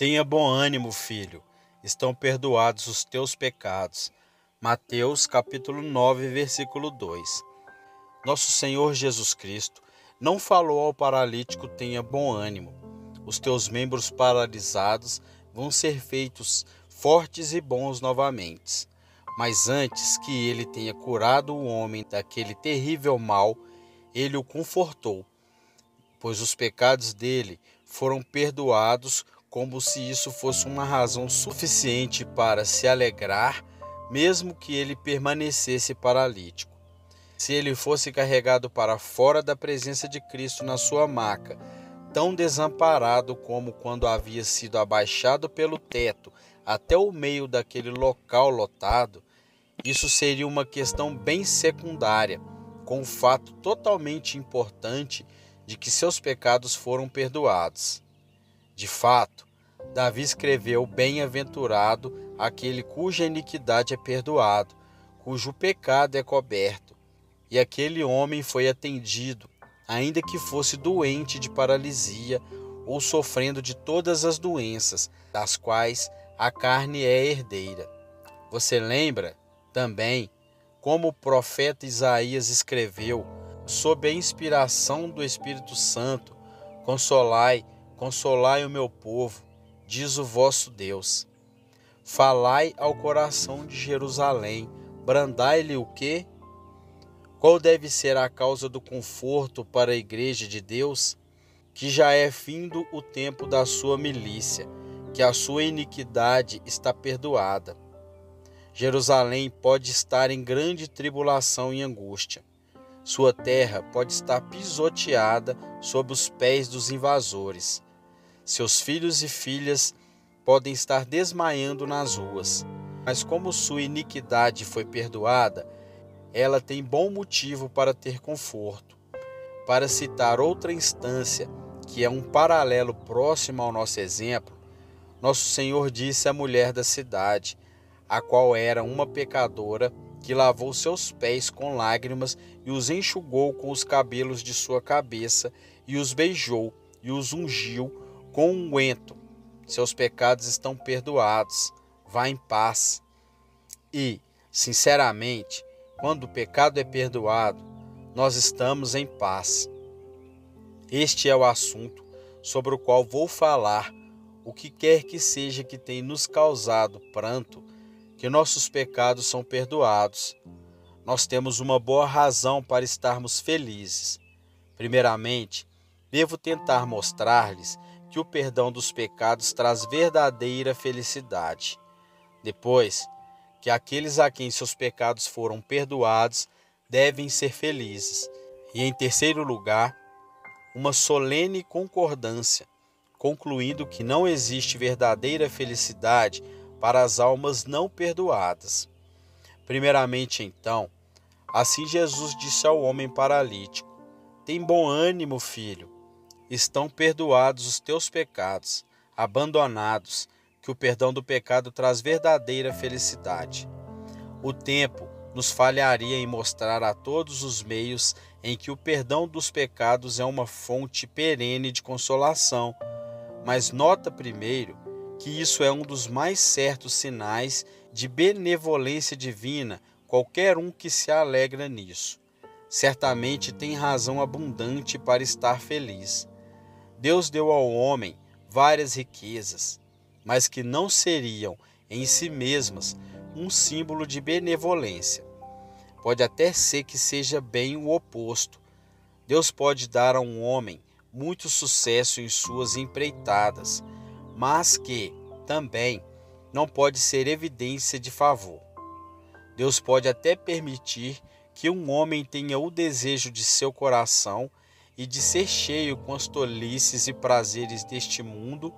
Tenha bom ânimo, filho, estão perdoados os teus pecados. Mateus capítulo 9, versículo 2. Nosso Senhor Jesus Cristo não falou ao paralítico: tenha bom ânimo. Os teus membros paralisados vão ser feitos fortes e bons novamente. Mas antes que ele tenha curado o homem daquele terrível mal, ele o confortou, pois os pecados dele foram perdoados, como se isso fosse uma razão suficiente para se alegrar, mesmo que ele permanecesse paralítico. Se ele fosse carregado para fora da presença de Cristo na sua maca, tão desamparado como quando havia sido abaixado pelo teto até o meio daquele local lotado, isso seria uma questão bem secundária, com o fato totalmente importante de que seus pecados foram perdoados. De fato, Davi escreveu: bem-aventurado aquele cuja iniquidade é perdoado, cujo pecado é coberto. E aquele homem foi atendido, ainda que fosse doente de paralisia ou sofrendo de todas as doenças, das quais a carne é herdeira. Você lembra também como o profeta Isaías escreveu, sob a inspiração do Espírito Santo: consolai, consolai o meu povo, diz o vosso Deus. Falai ao coração de Jerusalém, brandai-lhe o quê? Qual deve ser a causa do conforto para a igreja de Deus? Que já é findo o tempo da sua milícia, que a sua iniquidade está perdoada. Jerusalém pode estar em grande tribulação e angústia. Sua terra pode estar pisoteada sob os pés dos invasores. Seus filhos e filhas podem estar desmaiando nas ruas. Mas como sua iniquidade foi perdoada, ela tem bom motivo para ter conforto. Para citar outra instância, que é um paralelo próximo ao nosso exemplo, nosso Senhor disse à mulher da cidade, a qual era uma pecadora, que lavou seus pés com lágrimas e os enxugou com os cabelos de sua cabeça, e os beijou e os ungiu com unguento. Seus pecados estão perdoados, vá em paz. E, sinceramente, quando o pecado é perdoado, nós estamos em paz. Este é o assunto sobre o qual vou falar. O que quer que seja que tenha nos causado pranto, que nossos pecados são perdoados. Nós temos uma boa razão para estarmos felizes. Primeiramente, devo tentar mostrar-lhes que o perdão dos pecados traz verdadeira felicidade. Depois, que aqueles a quem seus pecados foram perdoados devem ser felizes. E em terceiro lugar, uma solene concordância, concluindo que não existe verdadeira felicidade para as almas não perdoadas. Primeiramente, então, assim Jesus disse ao homem paralítico: tem bom ânimo, filho, estão perdoados os teus pecados, abandonados, que o perdão do pecado traz verdadeira felicidade. O tempo nos falharia em mostrar a todos os meios em que o perdão dos pecados é uma fonte perene de consolação, mas nota primeiro que isso é um dos mais certos sinais de benevolência divina, qualquer um que se alegra nisso. Certamente tem razão abundante para estar feliz. Deus deu ao homem várias riquezas, mas que não seriam em si mesmas um símbolo de benevolência. Pode até ser que seja bem o oposto. Deus pode dar a um homem muito sucesso em suas empreitadas, mas que, também, não pode ser evidência de favor. Deus pode até permitir que um homem tenha o desejo de seu coração e de ser cheio com as tolices e prazeres deste mundo,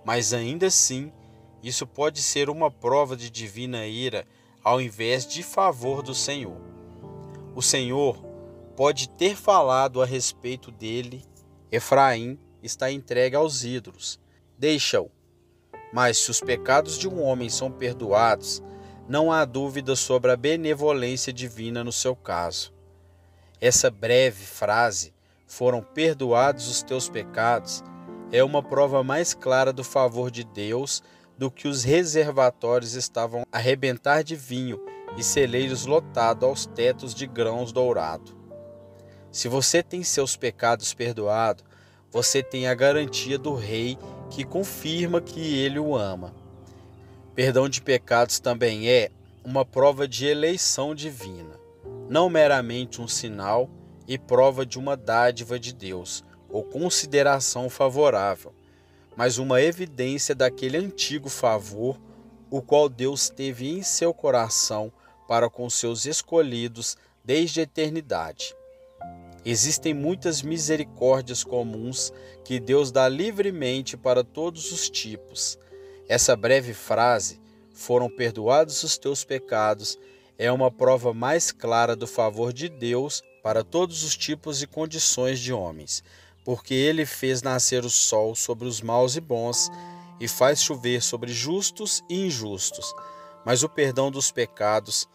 mas ainda assim, isso pode ser uma prova de divina ira ao invés de favor do Senhor. O Senhor pode ter falado a respeito dele: Efraim está entregue aos ídolos, deixa-o. Mas se os pecados de um homem são perdoados, não há dúvida sobre a benevolência divina no seu caso. Essa breve frase, foram perdoados os teus pecados, é uma prova mais clara do favor de Deus do que os reservatórios estavam a arrebentar de vinho e celeiros lotados aos tetos de grãos dourados. Se você tem seus pecados perdoados, você tem a garantia do Rei que confirma que ele o ama. Perdão de pecados também é uma prova de eleição divina, não meramente um sinal e prova de uma dádiva de Deus ou consideração favorável, mas uma evidência daquele antigo favor, o qual Deus teve em seu coração para com seus escolhidos desde a eternidade. Existem muitas misericórdias comuns que Deus dá livremente para todos os tipos. Essa breve frase, foram perdoados os teus pecados, é uma prova mais clara do favor de Deus para todos os tipos e condições de homens, porque Ele fez nascer o sol sobre os maus e bons e faz chover sobre justos e injustos. Mas o perdão dos pecados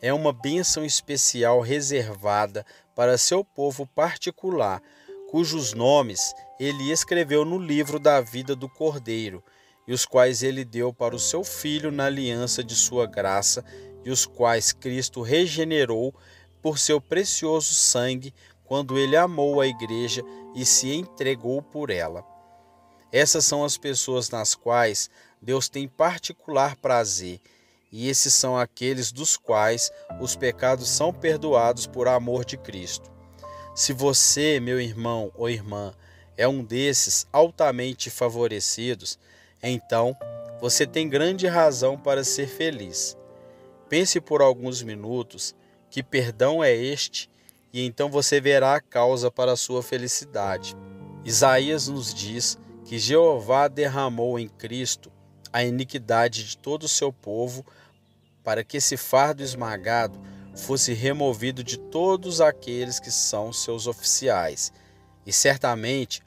é uma bênção especial reservada para seu povo particular, cujos nomes ele escreveu no livro da vida do Cordeiro, e os quais ele deu para o seu Filho na aliança de sua graça, e os quais Cristo regenerou por seu precioso sangue, quando ele amou a igreja e se entregou por ela. Essas são as pessoas nas quais Deus tem particular prazer, e esses são aqueles dos quais os pecados são perdoados por amor de Cristo. Se você, meu irmão ou irmã, é um desses altamente favorecidos, então você tem grande razão para ser feliz. Pense por alguns minutos que perdão é este, e então você verá a causa para a sua felicidade. Isaías nos diz que Jeová derramou em Cristo a iniquidade de todo o seu povo, para que esse fardo esmagado fosse removido de todos aqueles que são seus oficiais. E certamente,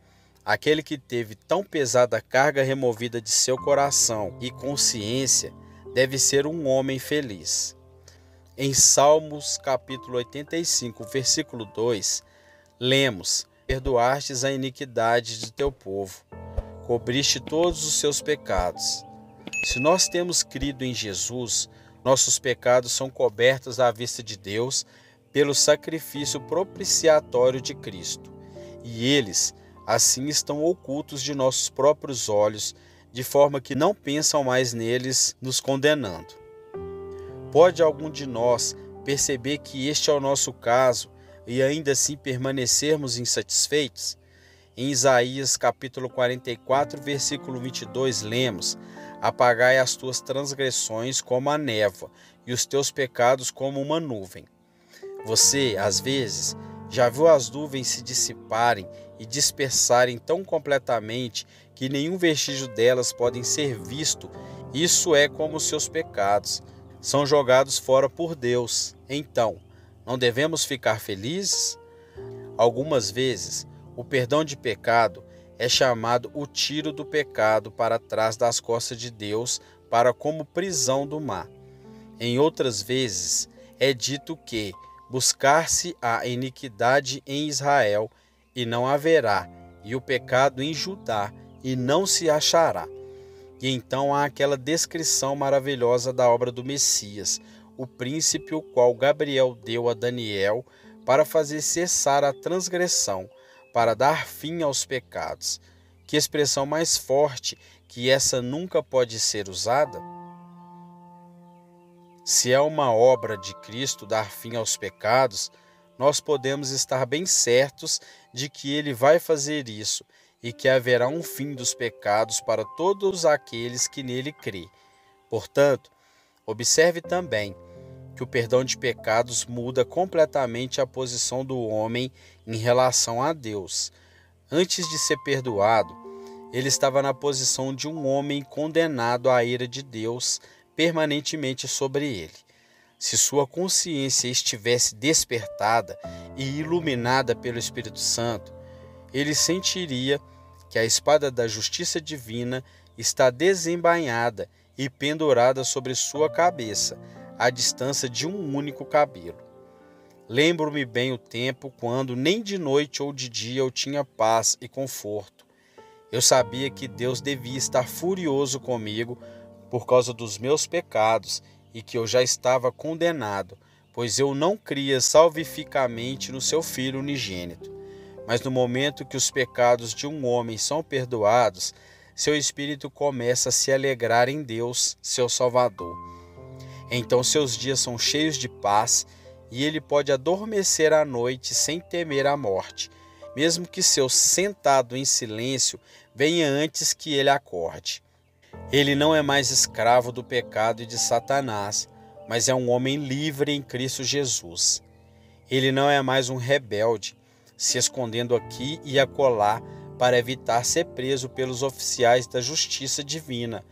aquele que teve tão pesada carga removida de seu coração e consciência deve ser um homem feliz. Em Salmos capítulo 85, versículo 2, lemos: Perdoastes a iniquidade de teu povo, cobriste todos os seus pecados. Se nós temos crido em Jesus, nossos pecados são cobertos à vista de Deus pelo sacrifício propiciatório de Cristo, e eles, assim, estão ocultos de nossos próprios olhos, de forma que não pensam mais neles, nos condenando. Pode algum de nós perceber que este é o nosso caso e ainda assim permanecermos insatisfeitos? Em Isaías capítulo 44, versículo 22, lemos: Apagai as tuas transgressões como a névoa e os teus pecados como uma nuvem. Você, às vezes, já viu as nuvens se dissiparem e dispersarem tão completamente que nenhum vestígio delas podem ser visto? Isso é como os seus pecados. São jogados fora por Deus. Então, não devemos ficar felizes? Algumas vezes, o perdão de pecado é chamado o tiro do pecado para trás das costas de Deus, para como prisão do mar. Em outras vezes, é dito que buscar-se a iniquidade em Israel, e não haverá, e o pecado em Judá, e não se achará. E então há aquela descrição maravilhosa da obra do Messias, o príncipe o qual Gabriel deu a Daniel para fazer cessar a transgressão, para dar fim aos pecados. Que expressão mais forte que essa nunca pode ser usada? Se é uma obra de Cristo dar fim aos pecados, nós podemos estar bem certos de que Ele vai fazer isso e que haverá um fim dos pecados para todos aqueles que nele crê. Portanto, observe também que o perdão de pecados muda completamente a posição do homem em relação a Deus. Antes de ser perdoado, ele estava na posição de um homem condenado à ira de Deus permanentemente sobre ele. Se sua consciência estivesse despertada e iluminada pelo Espírito Santo, ele sentiria que a espada da justiça divina está desembainhada e pendurada sobre sua cabeça, à distância de um único cabelo. Lembro-me bem o tempo quando nem de noite ou de dia eu tinha paz e conforto. Eu sabia que Deus devia estar furioso comigo por causa dos meus pecados e que eu já estava condenado, pois eu não cria salvificamente no seu Filho unigênito. Mas no momento que os pecados de um homem são perdoados, seu espírito começa a se alegrar em Deus, seu Salvador. Então seus dias são cheios de paz e ele pode adormecer à noite sem temer a morte, mesmo que seu sentado em silêncio venha antes que ele acorde. Ele não é mais escravo do pecado e de Satanás, mas é um homem livre em Cristo Jesus. Ele não é mais um rebelde, se escondendo aqui e acolá para evitar ser preso pelos oficiais da justiça divina,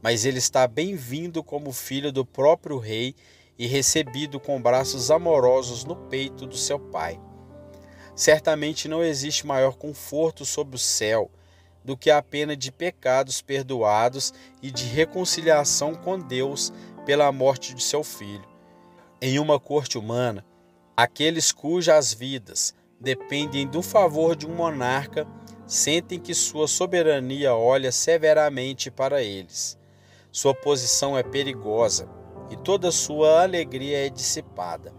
mas ele está bem-vindo como filho do próprio rei e recebido com braços amorosos no peito do seu pai. Certamente não existe maior conforto sob o céu do que a pena de pecados perdoados e de reconciliação com Deus pela morte de seu filho. Em uma corte humana, aqueles cujas vidas dependem do favor de um monarca sentem que sua soberania olha severamente para eles. Sua posição é perigosa e toda sua alegria é dissipada.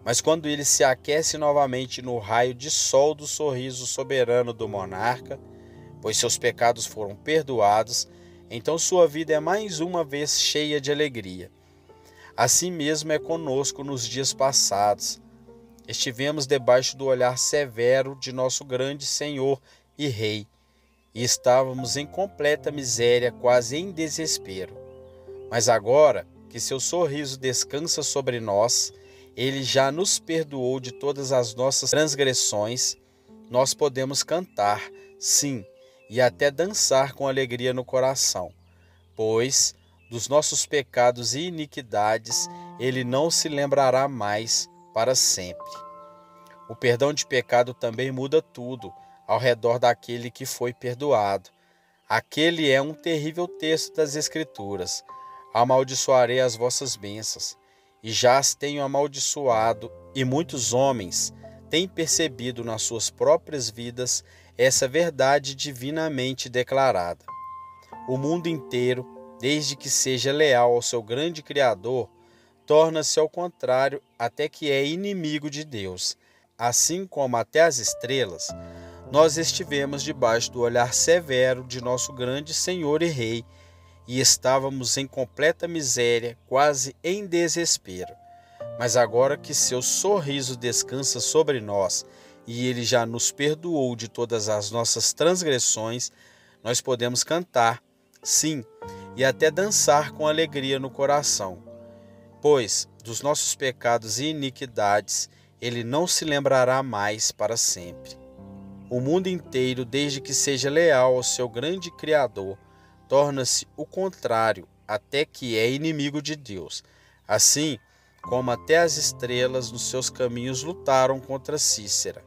Mas quando ele se aquece novamente no raio de sol do sorriso soberano do monarca, pois seus pecados foram perdoados, então sua vida é mais uma vez cheia de alegria. Assim mesmo é conosco nos dias passados. Estivemos debaixo do olhar severo de nosso grande Senhor e Rei, e estávamos em completa miséria, quase em desespero. Mas agora que seu sorriso descansa sobre nós, ele já nos perdoou de todas as nossas transgressões, nós podemos cantar, sim, e até dançar com alegria no coração, pois dos nossos pecados e iniquidades ele não se lembrará mais para sempre. O perdão de pecado também muda tudo ao redor daquele que foi perdoado. Aquele é um terrível texto das Escrituras. Amaldiçoarei as vossas bênçãos, e já as tenho amaldiçoado, e muitos homens têm percebido nas suas próprias vidas essa verdade divinamente declarada. O mundo inteiro, desde que seja leal ao seu grande Criador, torna-se ao contrário até que é inimigo de Deus. Assim como até as estrelas, nós estivemos debaixo do olhar severo de nosso grande Senhor e Rei, e estávamos em completa miséria, quase em desespero. Mas agora que seu sorriso descansa sobre nós, e ele já nos perdoou de todas as nossas transgressões, nós podemos cantar, sim, e até dançar com alegria no coração. Pois dos nossos pecados e iniquidades ele não se lembrará mais para sempre. O mundo inteiro, desde que seja leal ao seu grande Criador, torna-se o contrário, até que é inimigo de Deus. Assim como até as estrelas nos seus caminhos lutaram contra Cícera.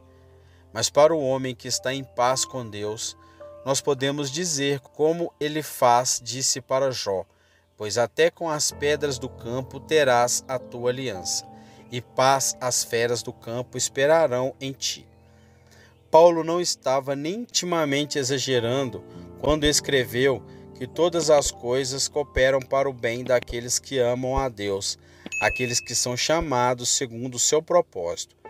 Mas para o homem que está em paz com Deus, nós podemos dizer como ele disse para Jó, pois até com as pedras do campo terás a tua aliança, e paz as feras do campo esperarão em ti. Paulo não estava nem intimamente exagerando quando escreveu que todas as coisas cooperam para o bem daqueles que amam a Deus, aqueles que são chamados segundo o seu propósito.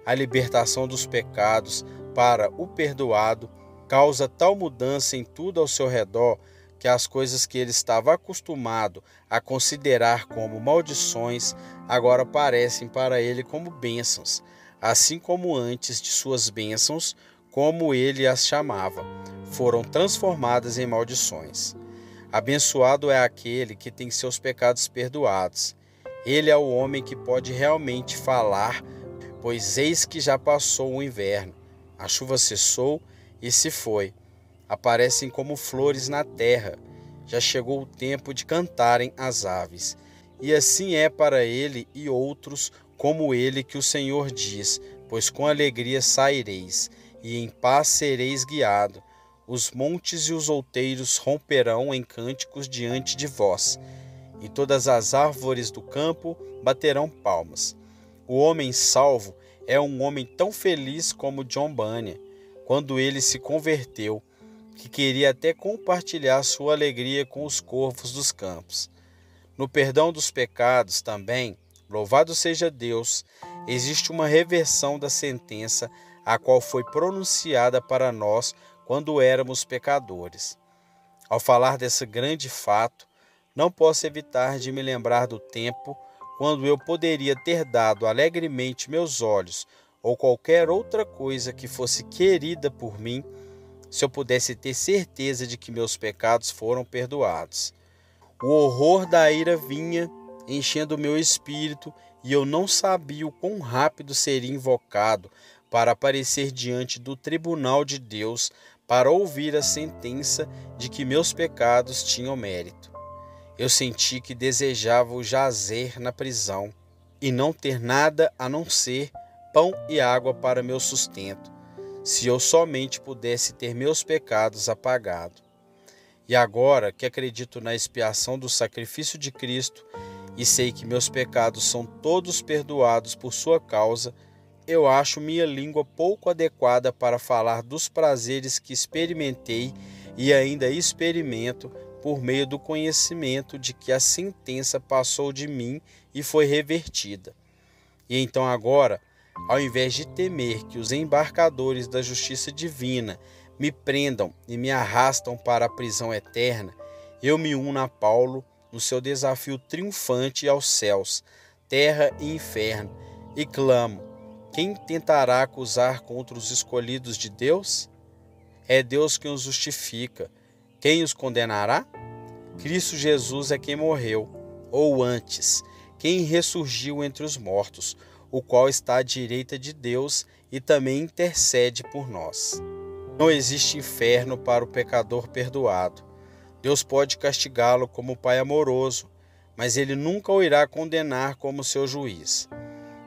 A libertação dos pecados para o perdoado causa tal mudança em tudo ao seu redor que as coisas que ele estava acostumado a considerar como maldições agora parecem para ele como bênçãos, assim como antes de suas bênçãos, como ele as chamava, foram transformadas em maldições. Abençoado é aquele que tem seus pecados perdoados. Ele é o homem que pode realmente falar, pois eis que já passou o inverno, a chuva cessou e se foi. Aparecem como flores na terra, já chegou o tempo de cantarem as aves. E assim é para ele e outros como ele que o Senhor diz, pois com alegria saireis, e em paz sereis guiado. Os montes e os outeiros romperão em cânticos diante de vós, e todas as árvores do campo baterão palmas. O homem salvo é um homem tão feliz como John Bunyan, quando ele se converteu. que queria até compartilhar sua alegria com os corvos dos campos. No perdão dos pecados também, louvado seja Deus, existe uma reversão da sentença a qual foi pronunciada para nós quando éramos pecadores. Ao falar desse grande fato, não posso evitar de me lembrar do tempo quando eu poderia ter dado alegremente meus olhos ou qualquer outra coisa que fosse querida por mim, se eu pudesse ter certeza de que meus pecados foram perdoados. O horror da ira vinha enchendo meu espírito e eu não sabia o quão rápido seria invocado para aparecer diante do tribunal de Deus para ouvir a sentença de que meus pecados tinham mérito. Eu senti que desejava o jazer na prisão e não ter nada a não ser pão e água para meu sustento, se eu somente pudesse ter meus pecados apagados. E agora que acredito na expiação do sacrifício de Cristo e sei que meus pecados são todos perdoados por sua causa, eu acho minha língua pouco adequada para falar dos prazeres que experimentei e ainda experimento por meio do conhecimento de que a sentença passou de mim e foi revertida. E então agora, ao invés de temer que os embarcadores da justiça divina me prendam e me arrastam para a prisão eterna, eu me uno a Paulo no seu desafio triunfante aos céus, terra e inferno, e clamo: quem tentará acusar contra os escolhidos de Deus? É Deus quem os justifica. Quem os condenará? Cristo Jesus é quem morreu, ou antes, quem ressurgiu entre os mortos, o qual está à direita de Deus e também intercede por nós. Não existe inferno para o pecador perdoado. Deus pode castigá-lo como Pai amoroso, mas ele nunca o irá condenar como seu juiz.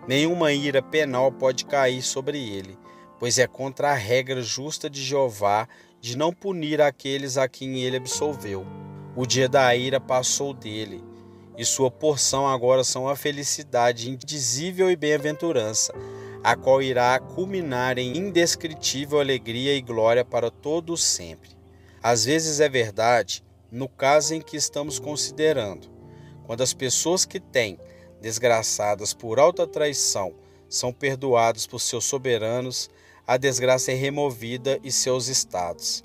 Nenhuma ira penal pode cair sobre ele, pois é contra a regra justa de Jeová de não punir aqueles a quem ele absolveu. O dia da ira passou dele, e sua porção agora são a felicidade indizível e bem-aventurança, a qual irá culminar em indescritível alegria e glória para todos sempre. Às vezes é verdade, no caso em que estamos considerando, quando as pessoas que têm, desgraçadas por alta traição, são perdoados por seus soberanos, a desgraça é removida e seus estados,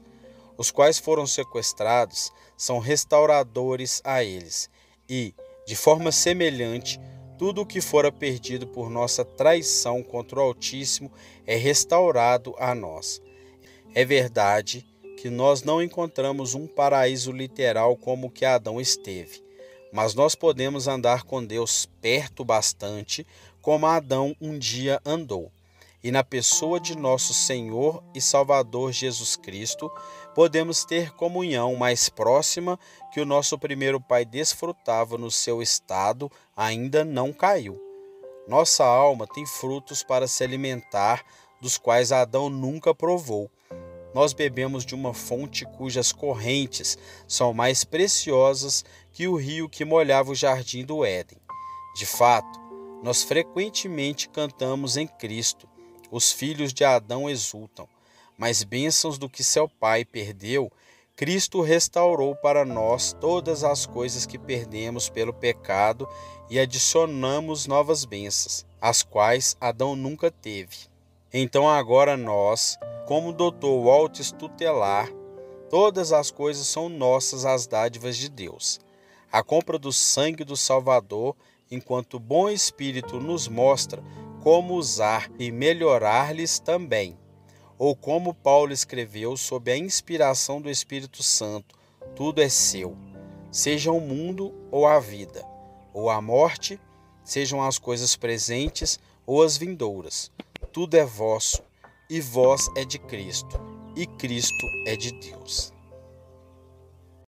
os quais foram sequestrados, são restauradores a eles, e, de forma semelhante, tudo o que fora perdido por nossa traição contra o Altíssimo é restaurado a nós. É verdade que nós não encontramos um paraíso literal como o que Adão esteve, mas nós podemos andar com Deus perto bastante, como Adão um dia andou. E na pessoa de nosso Senhor e Salvador Jesus Cristo, podemos ter comunhão mais próxima que o nosso primeiro pai desfrutava no seu estado ainda não caiu. Nossa alma tem frutos para se alimentar, dos quais Adão nunca provou. Nós bebemos de uma fonte cujas correntes são mais preciosas que o rio que molhava o jardim do Éden. De fato, nós frequentemente cantamos em Cristo. Os filhos de Adão exultam, mas bênçãos do que seu pai perdeu, Cristo restaurou para nós todas as coisas que perdemos pelo pecado e adicionamos novas bênçãos, as quais Adão nunca teve. Então agora nós, como doutor Waltes tutelar, todas as coisas são nossas as dádivas de Deus. A compra do sangue do Salvador, enquanto o bom Espírito nos mostra como usar e melhorar-lhes também. Ou como Paulo escreveu sob a inspiração do Espírito Santo, tudo é seu, seja o mundo ou a vida, ou a morte, sejam as coisas presentes ou as vindouras. Tudo é vosso, e vós é de Cristo, e Cristo é de Deus.